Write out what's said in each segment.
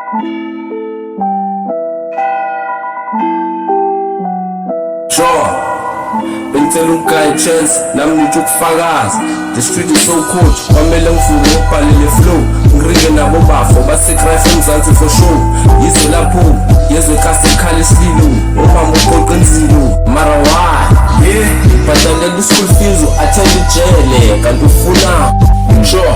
Sure, bengicela ukugaya chance nami ngithi ukufakaza. The street is so cold, kwamele ngivuke ngibhalele flow. Ngiringe nabo bafo baseChrist eMzansi for sure. Yizwe lapho yezwe kasi ekhaya isililo, umama uqoqa inzilo. Mara why? Bhatalela school fees attend ijele kanti ufuna. Sure,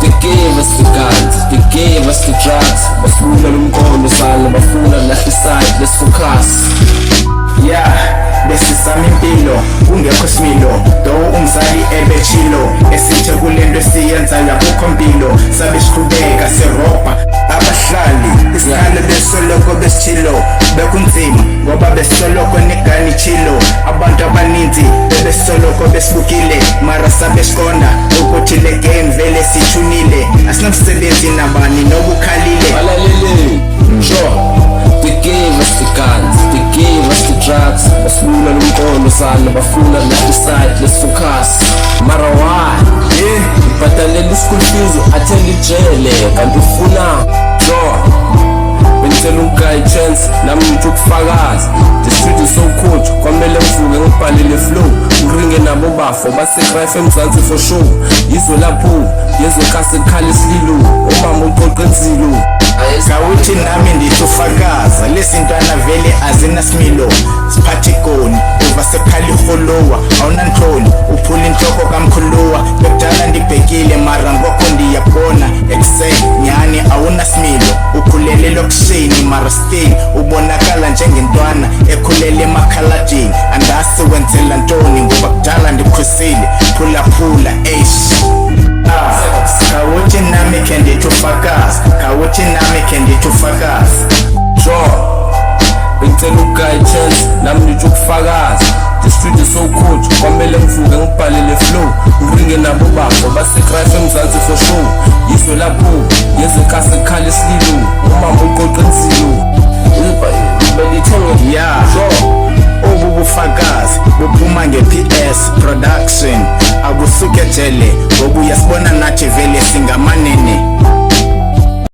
they gave us the guns, they gave us the drugs. Bafuna nomkhondo sala, bafuna lahle side, let's focus. Besisama impilo kungekho similo, though umzali ebechilo esithe kulento esiyenzayo akukho mpilo. Sabe siqhubeka serobha abahlali isikhalo besoloko besithilo, bekunzima ngoba besoloko negani chilo. Abantu abaninzi bebesoloko besibukile, mara sabe siqonda ukuthi le game vele sithunile. Asinomsebenzi nabani nobukhalile. Balalele, sure, they gave us the guns, they gave us the drugs. Bafuna nomkhondo sala, bafuna lahle side, let's focus. Mara why? Bhatalela school fees attend ijele kanti ufuna. Sure, bengicela ukugaya chance nami ngithi ukufakaza. The street is so cold, kwamele ngivuke ngibhalele flow. Ngiringe nabo bafo baseChrist eMzansi for sure. Yizwe lapho yezwe kasi ekhaya isililo, umama uqoqa inzilo. Kawuthi nami ndithi ufakaza, lezi ntwana vele azinasimilo. Siphathe ikoni uva sekhala iholowa, awunanhloni uphula inhloko kamkhuluwa. Bekudala ndibhekile mara ngokho ndiyabona nyani awunasimilo. Ukhulele lokishini mara still ubonakala njengentwana ekhulele emakhaladini. Andasi wenzela ntoni ngoba kudala ndikhusile, phulaphula Kawuthi nami khe ndithi ufakaza, kawuthi nami khe ndithi ufakaza. Sure, bengicela ukugaya chance nami ngithi ukufakaza. The street is so cold, kwamele ngivuke ngibhalele flow. Ngiringe nabo bafo baseChrist eMzansi for sure. Yizwe lapho yezwe kasi ekhaya isililo, umama uqoqa inzilo. Ubu bufakazi buphuma nge-PS Production. Abusuke jele ngoba uyasibona nathi vele singamanene.